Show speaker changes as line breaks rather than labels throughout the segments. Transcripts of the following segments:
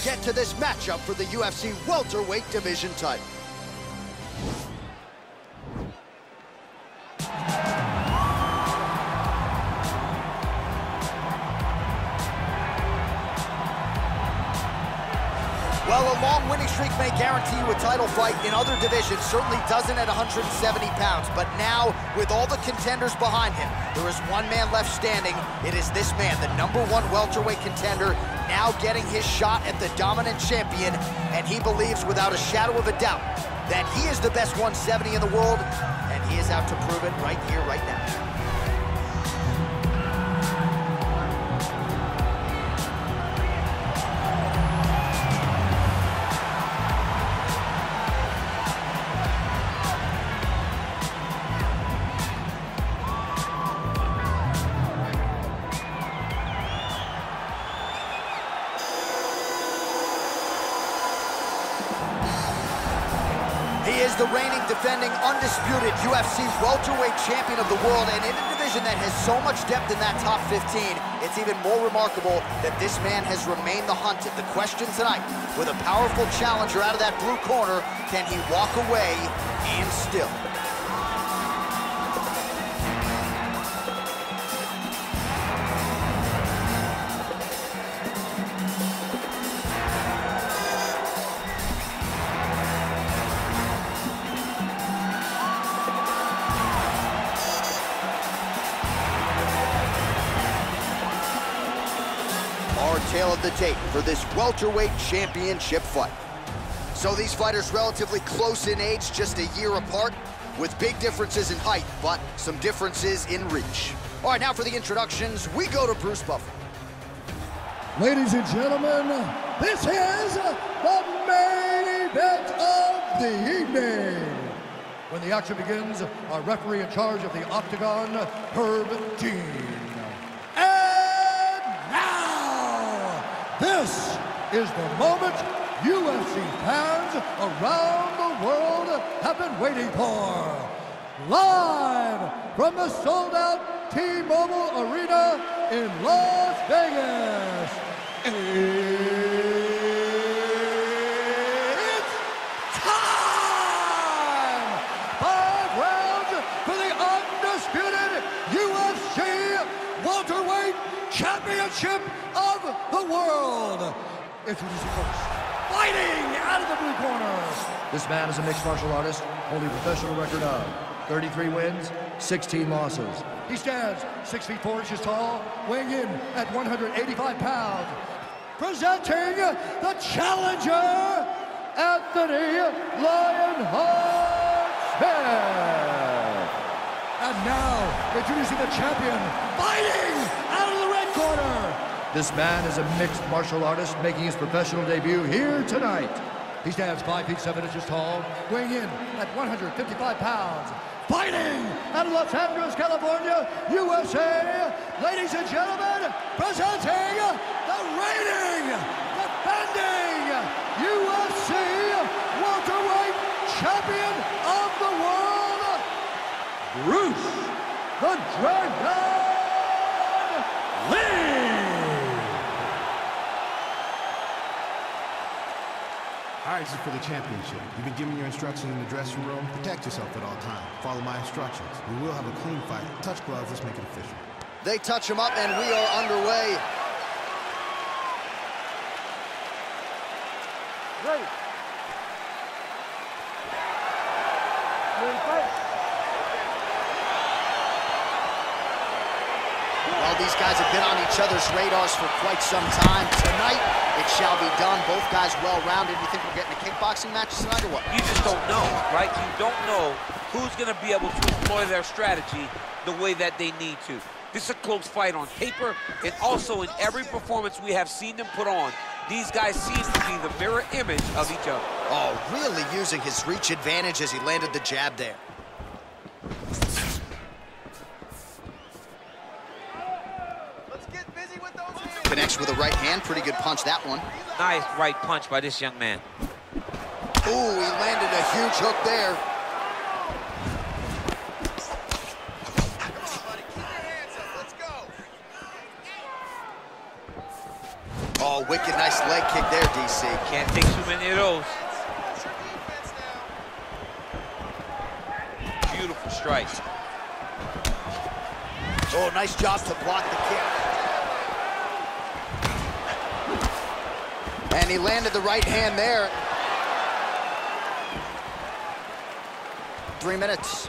get to this matchup for the UFC welterweight division title. Well, a long winning streak may guarantee you a title fight in other divisions, certainly doesn't at 170 pounds. But now, with all the contenders behind him, there is one man left standing. It is this man, the #1 welterweight contender, now getting his shot at the dominant champion. And he believes, without a shadow of a doubt, that he is the best 170 in the world, and he is out to prove it right here, right now. He is the reigning, defending, undisputed UFC welterweight champion of the world, and in a division that has so much depth in that top 15, it's even more remarkable that this man has remained the hunted. The question tonight, with a powerful challenger out of that blue corner, can he walk away and still? Our tale of the tape for this welterweight championship fight. So these fighters relatively close in age, just a year apart, with big differences in height, but some differences in reach. All right, now for the introductions, we go to Bruce Buffer.
Ladies and gentlemen, this is the main event of the evening. When the action begins, our referee in charge of the Octagon, Herb Dean. This is the moment UFC fans around the world have been waiting for. Live from the sold-out T-Mobile Arena in Las Vegas, it's time! 5 rounds for the undisputed UFC welterweight championship of the world. Introducing first, fighting out of the blue corner. This man is a mixed martial artist, holding a professional record of 33 wins, 16 losses. He stands 6 feet 4 inches tall, weighing in at 185 pounds. Presenting the challenger, Anthony Lionheart Smith. And now, introducing the champion, fighting out of the red corner. This man is a mixed martial artist making his professional debut here tonight. He stands 5 feet 7 inches tall, weighing in at 155 pounds. Fighting out of Los Angeles, California, USA, ladies and gentlemen, presenting the reigning, defending UFC welterweight champion of the world, Bruce the Dragon Lee.
All right, this is for the championship. You've been given your instructions in the dressing room. Protect yourself at all times. Follow my instructions. We will have a clean fight. Touch gloves. Let's make it official.
They touch him up, and we are underway.
Ready. Ready to fight.
Well, these guys have been on each other's radars for quite some time. Tonight, it shall be done. Both guys well-rounded. You think we're getting a kickboxing match tonight or what?
You just don't know, right? You don't know who's going to be able to employ their strategy the way that they need to. This is a close fight on paper, and also in every performance we have seen them put on. These guys seem to be the mirror image of each other.
Oh, really using his reach advantage as he landed the jab there. Connects with a right hand. Pretty good punch, that one.
Nice right punch by this young man.
Ooh, he landed a huge hook there. Oh, wicked nice leg kick there, DC.
Can't take too many of those. Beautiful strike.
Oh, nice job to block the kick. And he landed the right hand there. 3 minutes.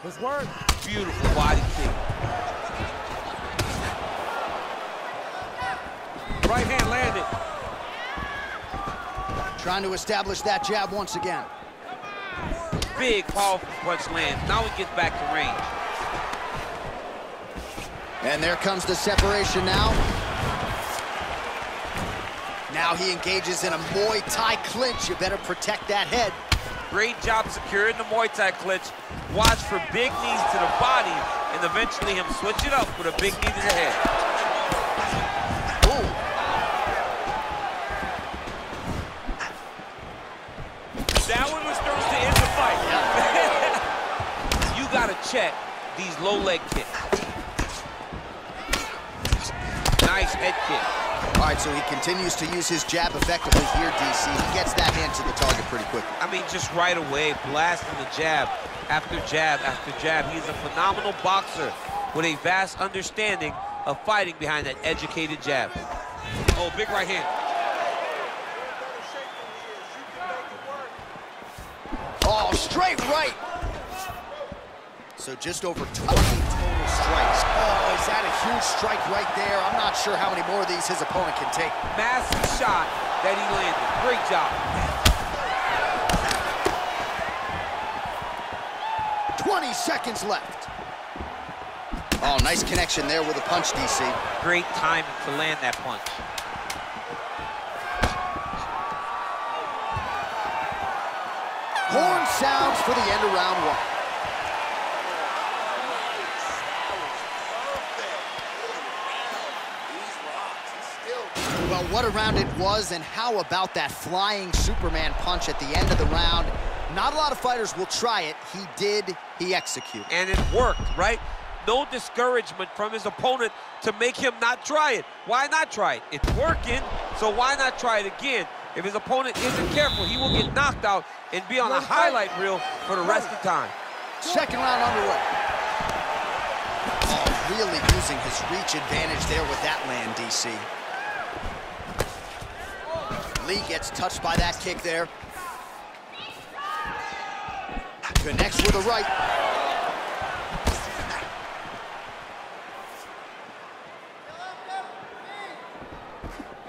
Let's work.
Beautiful body kick. Right hand landed.
Trying to establish that jab once again.
Big, powerful punch lands. Now he gets back to range.
And there comes the separation now. Now he engages in a Muay Thai clinch. You better protect that head.
Great job securing the Muay Thai clinch. Watch for big knees to the body, and eventually him switch it up with a big knee to the head.
Ooh.
That one was thrown to end the fight. You gotta check these low leg kicks. Nice head kick.
All right, so he continues to use his jab effectively here, DC. He gets that hand to the target pretty quickly.
I mean, just right away, blasting the jab after jab after jab. He's a phenomenal boxer with a vast understanding of fighting behind that educated jab. Oh, big right hand.
Oh, straight right. So just over 20 total strikes. Oh, is that a huge strike right there? I'm not sure how many more of these his opponent can take.
Massive shot that he landed. Great job.
20 seconds left. Oh, nice connection there with a punch, DC.
Great timing to land that punch.
Horn sounds for the end of round one. Well, what a round it was, and how about that flying Superman punch at the end of the round? Not a lot of fighters will try it. He did, he executed.
And it worked, right? No discouragement from his opponent to make him not try it. Why not try it? It's working, so why not try it again? If his opponent isn't careful, he will get knocked out and be on a highlight reel for the rest of the time.
Second round underway. Oh, really using his reach advantage there with that land, DC. Lee gets touched by that kick there. Connects with a right.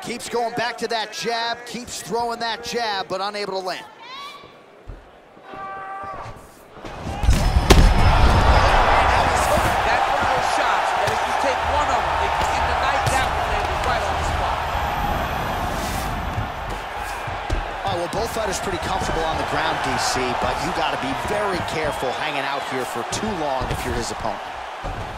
Keeps going back to that jab, keeps throwing that jab, but unable to land.
That's one of those shots that if you take one of them, if you get the knife, that one landed right on the spot.
All right, well, both fighters pretty comfortable on the ground, DC, but you got to be very careful hanging out here for too long if you're his opponent.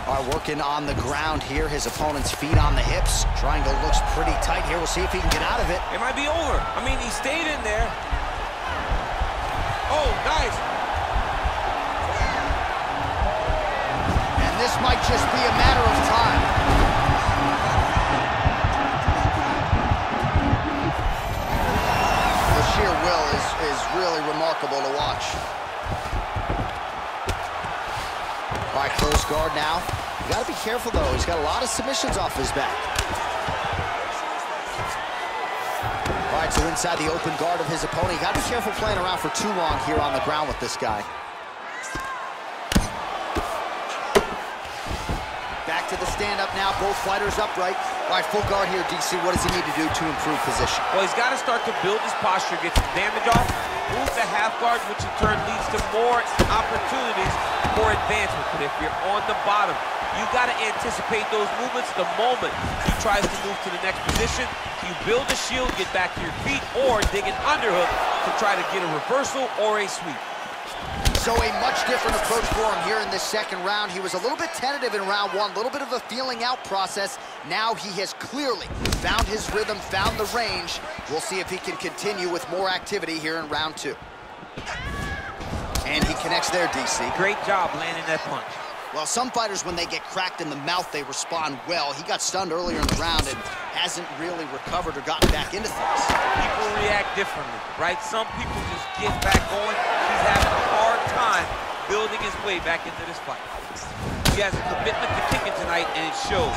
All right, working on the ground here. His opponent's feet on the hips. Triangle looks pretty tight here. We'll see if he can get out of it.
It might be over. I mean, he stayed in there. Oh, nice.
And this might just be a matter of time. The sheer will is really remarkable to watch. All right, close guard now. You gotta be careful though. He's got a lot of submissions off his back. All right, so inside the open guard of his opponent. You gotta be careful playing around for too long here on the ground with this guy. Back to the stand-up now. Both fighters upright. All right, full guard here, DC. What does he need to do to improve position?
Well, he's got to start to build his posture, get some damage off, move the half guard, which in turn leads to more opportunities for advancement. But if you're on the bottom, you got to anticipate those movements the moment he tries to move to the next position. You build a shield, get back to your feet, or dig an underhook to try to get a reversal or a sweep.
So a much different approach for him here in this second round. He was a little bit tentative in round one, a little bit of a feeling out process. Now he has clearly found his rhythm, found the range. We'll see if he can continue with more activity here in round two. And he connects there, DC.
Great job landing that punch.
Well, some fighters, when they get cracked in the mouth, they respond well. He got stunned earlier in the round and hasn't really recovered or gotten back into things.
People react differently, right? Some people just get back going. He's having a hard time building his way back into this fight. He has a commitment to kicking tonight, and it shows.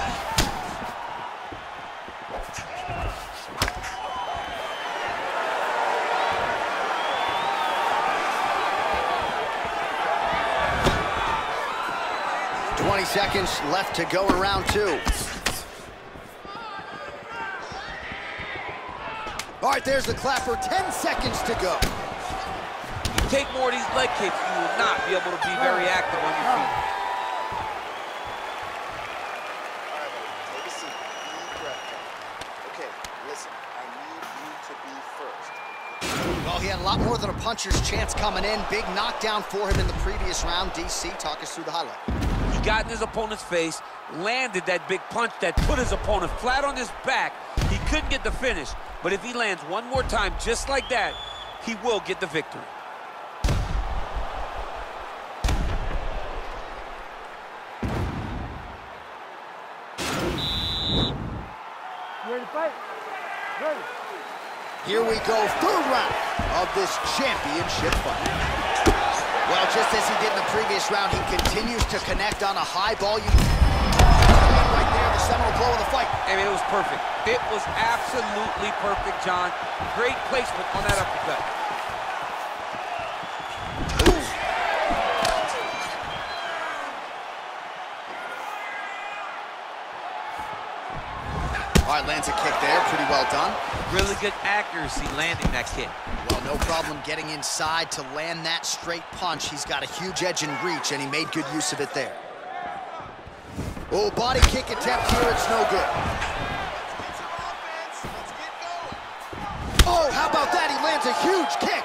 Seconds left to go in round 2. All right, there's the clapper. 10 seconds to go.
You take more of these leg kicks, you will not be able to be very active on your feet.
All right, buddy, take a seat. Deep breath. Okay, listen, I need you to be first.
Well, he had a lot more than a puncher's chance coming in. Big knockdown for him in the previous round. DC, talk us through the highlight.
He got in his opponent's face, landed that big punch that put his opponent flat on his back. He couldn't get the finish, but if he lands one more time just like that, he will get the victory.
You ready to fight? Ready.
Here we go, third round of this championship fight. Well, just as he did in the previous round, he continues to connect on a high volume. Right there, the seminal blow of the fight.
I mean, it was perfect. It was absolutely perfect, John. Great placement on that uppercut.
All right, lands a kick there, pretty well done.
Really good accuracy landing that kick.
Well, no problem getting inside to land that straight punch. He's got a huge edge and reach, and he made good use of it there. Oh, body kick attempt here, it's no good. Oh, how about that? He lands a huge kick.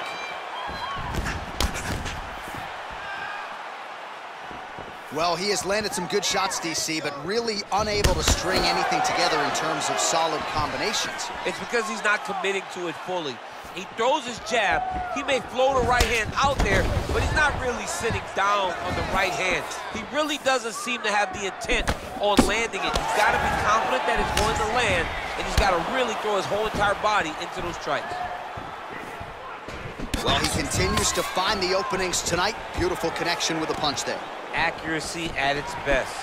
Well, he has landed some good shots, DC, but really unable to string anything together in terms of solid combinations.
It's because he's not committing to it fully. He throws his jab. He may float a right hand out there, but he's not really sitting down on the right hand. He really doesn't seem to have the intent on landing it. He's got to be confident that it's going to land, and he's got to really throw his whole entire body into those strikes.
Well, he continues to find the openings tonight. Beautiful connection with a punch there.
Accuracy at its best.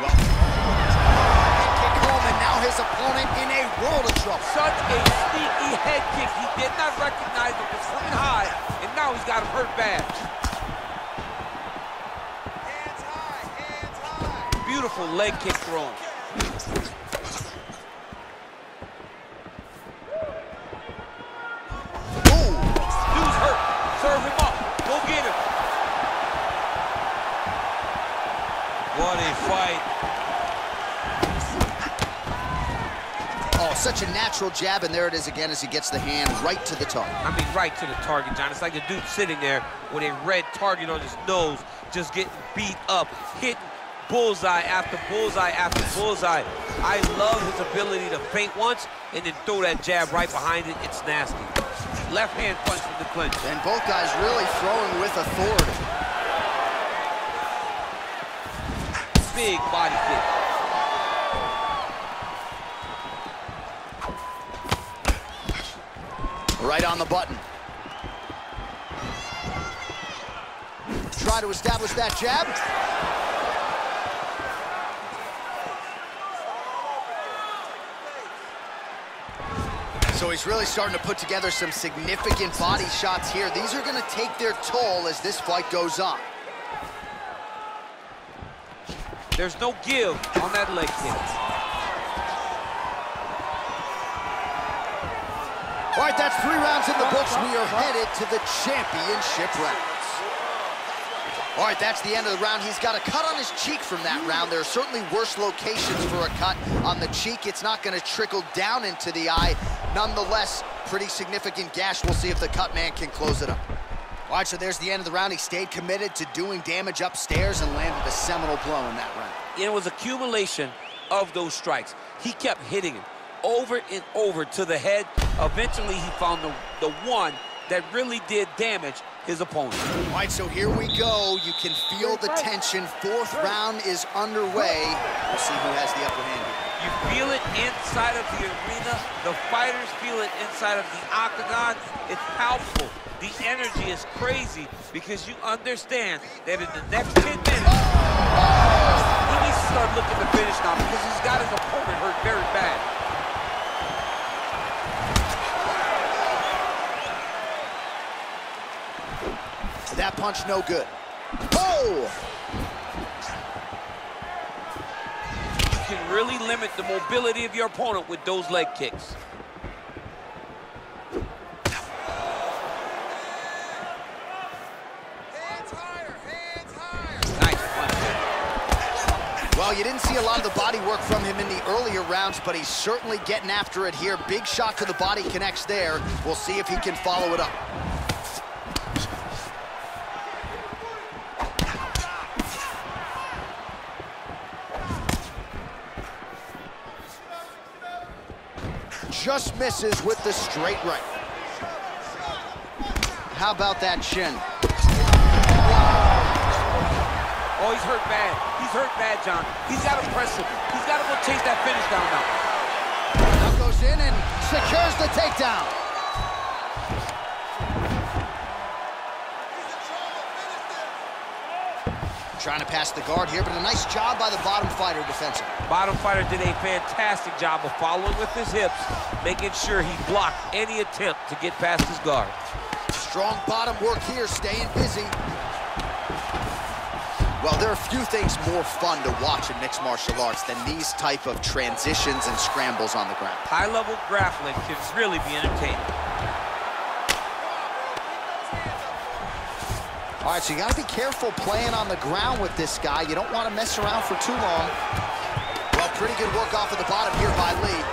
Well, kick home, and now his opponent in a world of trouble.
Such a sneaky head kick. He did not recognize it was coming high, and now he's got him hurt bad.
Hands high, hands high.
Beautiful leg kick thrown.
Ooh.
Dude's hurt. Serve him up. Go get him. What a fight.
Oh, such a natural jab, and there it is again as he gets the hand right to the target.
I mean, right to the target, John. It's like the dude sitting there with a red target on his nose, just getting beat up, hitting bullseye after bullseye after bullseye. I love his ability to feint once and then throw that jab right behind it. It's nasty. Left hand punch from the clinch.
And both guys really throwing with authority.
Big body kick.
Right on the button. Try to establish that jab. So he's really starting to put together some significant body shots here. These are going to take their toll as this fight goes on.
There's no give on that leg kick.
All right, that's 3 rounds in the books. We are headed to the championship rounds. All right, that's the end of the round. He's got a cut on his cheek from that round. There are certainly worse locations for a cut on the cheek. It's not going to trickle down into the eye. Nonetheless, pretty significant gash. We'll see if the cut man can close it up. All right, so there's the end of the round. He stayed committed to doing damage upstairs and landed a seminal blow in that round.
It was accumulation of those strikes. He kept hitting him over and over to the head. Eventually, he found the one that really did damage. his opponent.
All right, so here we go. You can feel the tension. Fourth round is underway. We'll see who has the upper hand here.
You feel it inside of the arena. The fighters feel it inside of the octagon. It's palpable. The energy is crazy because you understand that in the next 10 minutes, he needs to start looking to finish now because he's got his opponent hurt very bad.
That punch no good. Oh!
You can really limit the mobility of your opponent with those leg kicks.
Hands higher, hands higher.
Nice punch.
Well, you didn't see a lot of the body work from him in the earlier rounds, but he's certainly getting after it here. Big shot to the body connects there. We'll see if he can follow it up. Just misses with the straight right. How about that shin?
Oh, he's hurt bad. He's hurt bad, John. He's got to press him. He's got to go chase that finish down now.
Now goes in and secures the takedown. Trying to pass the guard here, but a nice job by the bottom fighter defensively.
Bottom fighter did a fantastic job of following with his hips, making sure he blocked any attempt to get past his guard.
Strong bottom work here, staying busy. Well, there are few things more fun to watch in mixed martial arts than these type of transitions and scrambles on the ground.
High-level grappling can really be entertaining.
All right, so you got to be careful playing on the ground with this guy. You don't want to mess around for too long. Well, pretty good work off of the bottom here by Lee.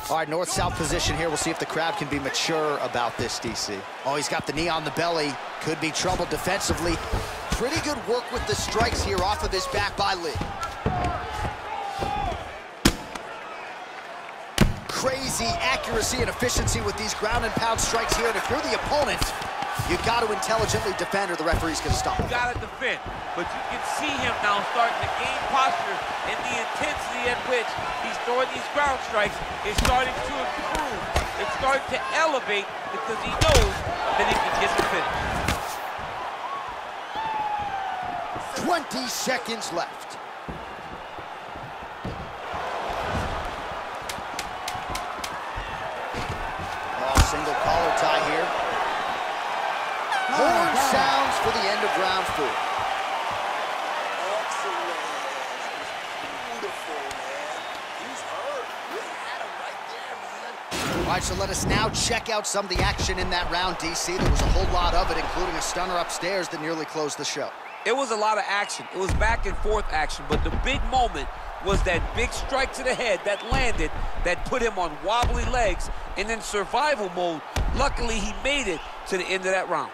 All right, north-south position here. We'll see if the crowd can be mature about this, DC. Oh, he's got the knee on the belly. Could be trouble defensively. Pretty good work with the strikes here off of his back by Lee. Crazy accuracy and efficiency with these ground and pound strikes here. And if you're the opponent, you got to intelligently defend or the referee's going to stop.
You got to defend, but you can see him now starting to gain posture, and the intensity at which he's throwing these ground strikes is starting to improve. It's starting to elevate because he knows that he can get the finish.
20 seconds left. Single collar tie here. Horn sounds for the end of round 4.
Excellent. Beautiful, man. He's hurt. You had him right there, man.
All right, so let us now check out some of the action in that round, DC. There was a whole lot of it, including a stunner upstairs that nearly closed the show.
It was a lot of action. It was back and forth action, but the big moment was that big strike to the head that landed, that put him on wobbly legs, and in survival mode, luckily he made it to the end of that round.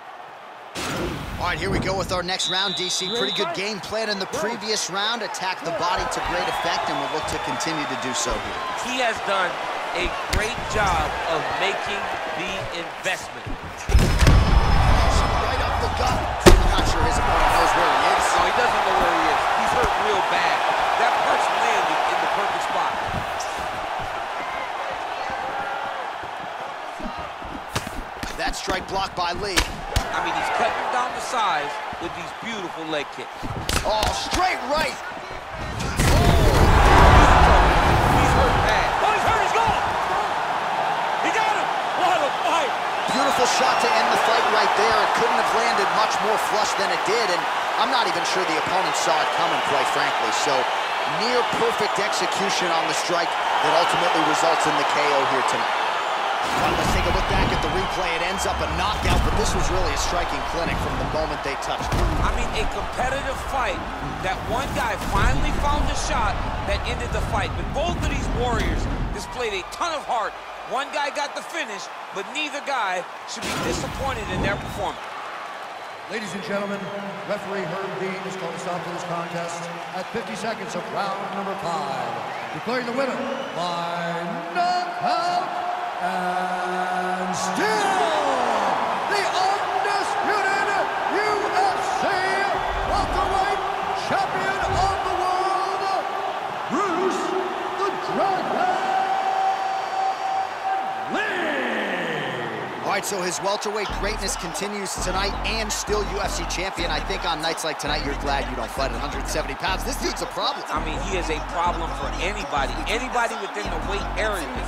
All right, here we go with our next round, DC. Pretty good game plan in the previous round. Attacked the body to great effect, and we'll look to continue to do so here.
He has done a great job of making the investment.
Right up the gut. I'm not sure his opponent knows where he is.
No, he doesn't know where he is. He's hurt real bad. That punch landed in the perfect spot.
That strike blocked by Lee.
I mean, he's cutting him down to size with these beautiful leg kicks.
Oh, straight right.
He's hurt bad. Oh, he's hurt. He's gone. He got him. What a fight.
Beautiful shot to end the fight right there. It couldn't have landed much more flush than it did, and I'm not even sure the opponent saw it coming, quite frankly. So, near perfect execution on the strike that ultimately results in the KO here tonight. Well, let's take a look back at the replay. It ends up a knockout, but this was really a striking clinic from the moment they touched it.
I mean, a competitive fight that one guy finally found a shot that ended the fight. But both of these warriors displayed a ton of heart. One guy got the finish, but neither guy should be disappointed in their performance.
Ladies and gentlemen, referee Herb Dean has called a stop to this contest at 50 seconds of round number 5. declaring the winner by knockout and still the undisputed UFC welterweight champion of the world, Bruce the Dragon Lee.
All right, so his welterweight greatness continues tonight and still UFC champion. I think on nights like tonight, you're glad you don't fight at 170 pounds. This dude's a problem.
I mean, he is a problem for anybody within the weight area.